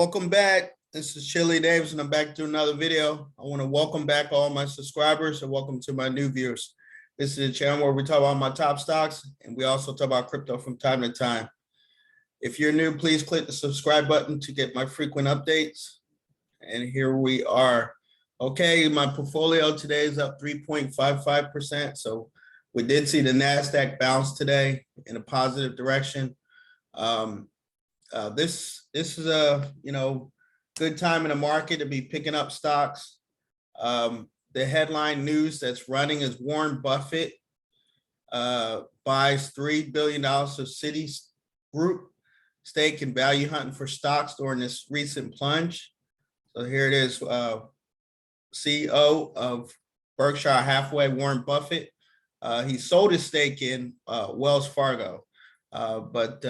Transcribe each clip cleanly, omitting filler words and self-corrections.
Welcome back. This is Chili Davis, and I'm back to another video. I want to welcome back all my subscribers and welcome to my new viewers. This is a channel where we talk about my top stocks, and we also talk about crypto from time to time. If you're new, please click the subscribe button to get my frequent updates. And here we are. Okay, my portfolio today is up 3.55%. So we did see the NASDAQ bounce today in a positive direction. This is a good time in the market to be picking up stocks. The headline news that's running is Warren Buffett buys $3 billion of Citigroup stake in value hunting for stocks during this recent plunge. So here it is, CEO of Berkshire Halfway, Warren Buffett. He sold his stake in Wells Fargo. But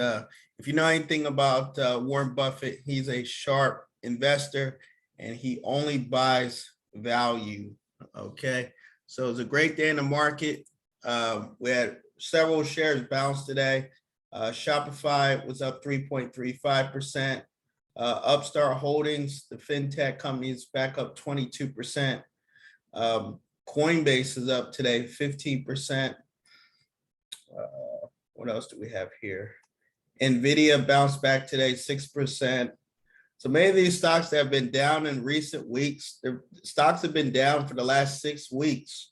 if you know anything about Warren Buffett, he's a sharp investor and he only buys value. Okay, so it's a great day in the market. We had several shares bounce today. Shopify was up 3.35%. Upstart Holdings, the fintech company, is back up 22%. Coinbase is up today 15%. What else do we have here? Nvidia bounced back today 6%. So many of these stocks that have been down in recent weeks, their stocks have been down for the last 6 weeks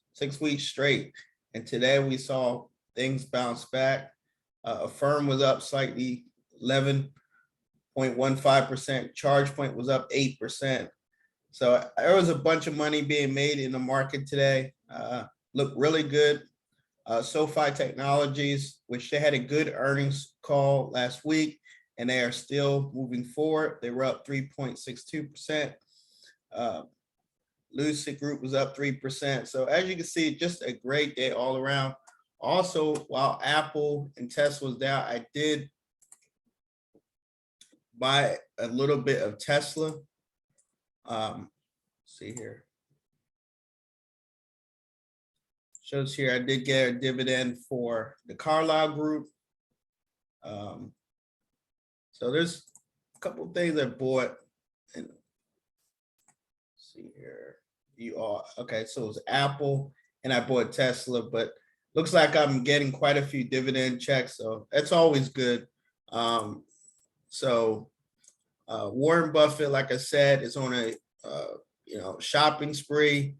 straight. And today we saw things bounce back. Affirm was up slightly, 11.15%. ChargePoint was up 8%. So there was a bunch of money being made in the market today. Looked really good. SoFi Technologies, which they had a good earnings call last week, and they are still moving forward. They were up 3.62%. Lucid Group was up 3%. So as you can see, just a great day all around. Also, while Apple and Tesla was down, I did buy a little bit of Tesla. See here. Shows here I did get a dividend for the Carlyle Group. So there's a couple of things I bought. And see here, okay. So it was Apple, and I bought Tesla, but looks like I'm getting quite a few dividend checks, so that's always good. Warren Buffett, like I said, is on a shopping spree.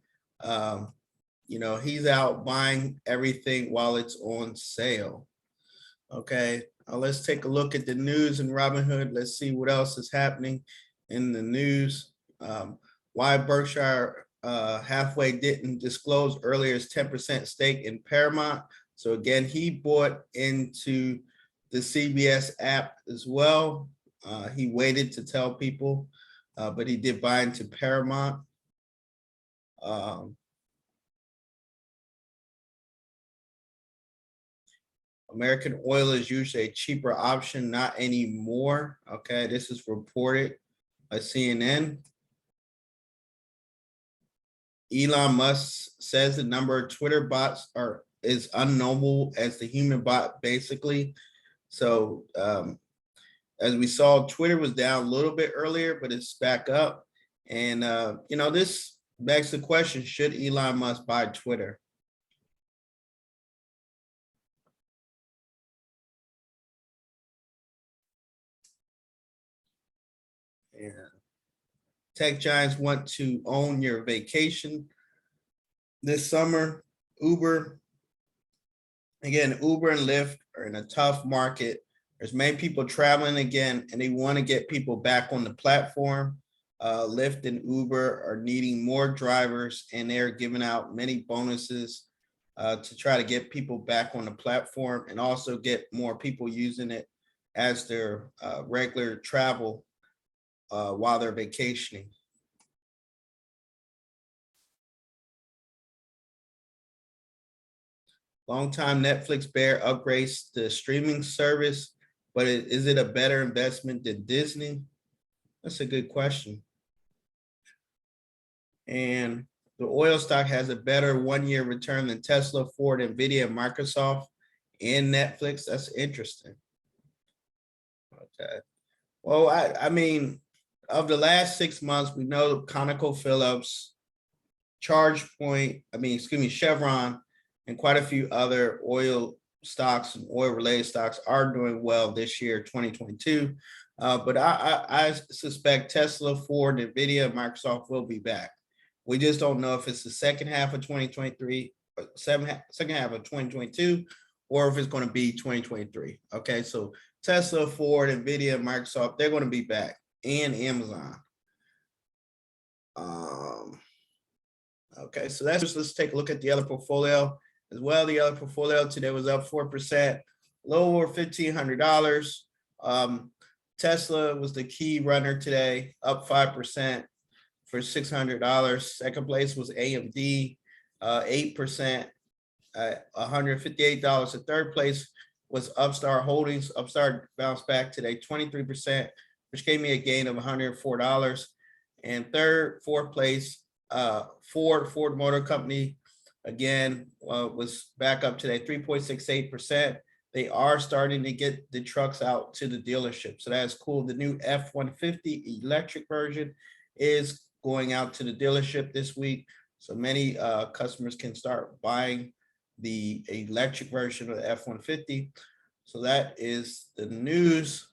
He's out buying everything while it's on sale. Okay, let's take a look at the news in Robinhood. Let's see what else is happening in the news. Why Berkshire Halfway didn't disclose earlier his 10% stake in Paramount. So again, he bought into the CBS app as well. He waited to tell people, but he did buy into Paramount. American oil is usually a cheaper option, not anymore. Okay, this is reported by CNN. Elon Musk says the number of Twitter bots is unknowable as the human bot, basically. So as we saw, Twitter was down a little bit earlier, but it's back up. And this begs the question: should Elon Musk buy Twitter? Yeah. Tech giants want to own your vacation this summer. Uber and Lyft are in a tough market. There's many people traveling again, and they want to get people back on the platform. Lyft and Uber are needing more drivers, and they're giving out many bonuses to try to get people back on the platform and also get more people using it as their regular travel while they're vacationing. Longtime Netflix bear upgrades the streaming service, but is it a better investment than Disney? That's a good question. And the oil stock has a better 1-year return than Tesla, Ford, Nvidia, Microsoft, and Netflix. That's interesting. Okay. Well, I mean, of the last 6 months, we know ConocoPhillips, Chevron, and quite a few other oil stocks and oil related stocks are doing well this year, 2022. But I suspect Tesla, Ford, Nvidia, Microsoft will be back. We just don't know if it's the second half of 2023, second half of 2022, or if it's going to be 2023. Okay, so Tesla, Ford, Nvidia, Microsoft, they're going to be back, and Amazon. Okay, so let's take a look at the other portfolio as well. The other portfolio today was up 4%, a little over $1,500. Tesla was the key runner today, up 5% for $600. Second place was AMD, 8%, $158. The third place was Upstart Holdings. Upstart bounced back today, 23%, which gave me a gain of $104. And fourth place, Ford Motor Company, again, was back up today, 3.68%. They are starting to get the trucks out to the dealership. So that's cool. The new F-150 electric version is going out to the dealership this week. So many customers can start buying the electric version of the F-150. So that is the news.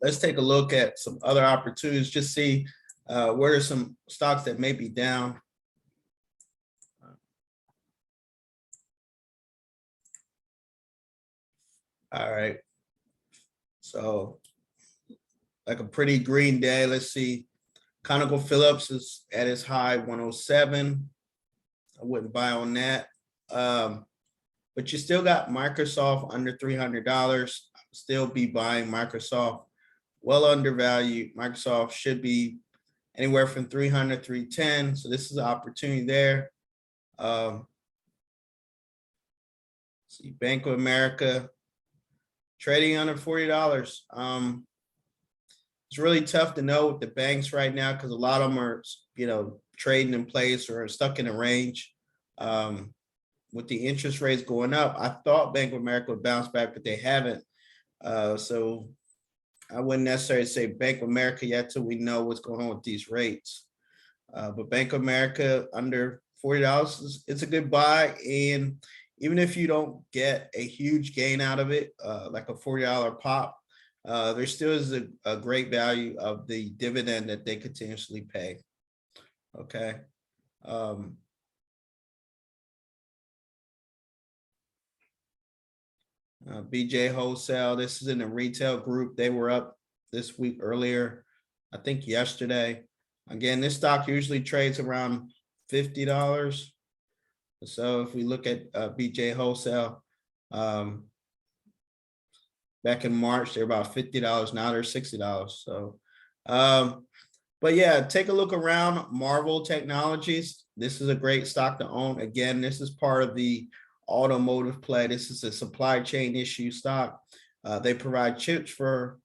Let's take a look at some other opportunities, just see where are some stocks that may be down. All right. So like a pretty green day. Let's see. ConocoPhillips is at its high 107. I wouldn't buy on that. But you still got Microsoft under $300. Still be buying Microsoft. Well undervalued. Microsoft should be anywhere from 300, 310. So this is an opportunity there. See, Bank of America trading under $40. It's really tough to know with the banks right now because a lot of them are, trading in place or stuck in a range. With the interest rates going up, I thought Bank of America would bounce back, but they haven't. So I wouldn't necessarily say Bank of America yet till we know what's going on with these rates. But Bank of America under $40, it's a good buy. And even if you don't get a huge gain out of it, like a $40 pop, there still is a great value of the dividend that they continuously pay. Okay. BJ Wholesale, this is in the retail group. They were up this week earlier, I think yesterday. Again, this stock usually trades around $50. So if we look at BJ Wholesale, back in March, they're about $50. Now they're $60. So, but yeah, take a look around Marvel Technologies. This is a great stock to own. Again, this is part of the automotive play. This is a supply chain issue stock. They provide chips for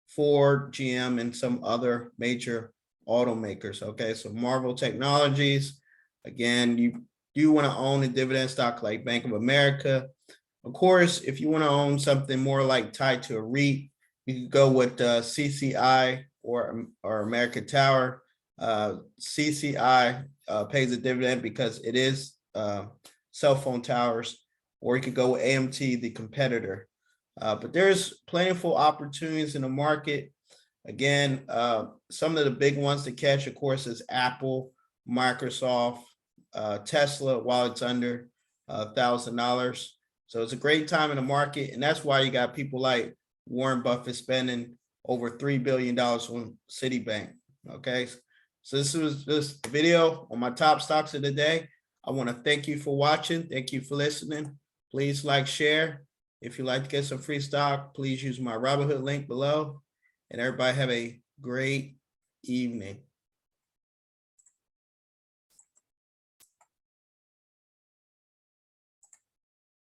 Ford, GM, and some other major automakers. Okay, so Marvel Technologies, again, you do want to own a dividend stock like Bank of America. Of course, if you want to own something more like tied to a REIT, you can go with CCI or American Tower. CCI pays a dividend because it is cell phone towers, or you could go with AMT, the competitor. But there's plentiful opportunities in the market. Again, some of the big ones to catch, of course, is Apple, Microsoft, Tesla, while it's under $1,000. So it's a great time in the market. And that's why you got people like Warren Buffett spending over $3 billion on CitiBank. Okay. So this was this video on my top stocks of the day. I want to thank you for watching. Thank you for listening. Please like, share. If you'd like to get some free stock, please use my Robinhood link below. And everybody have a great evening.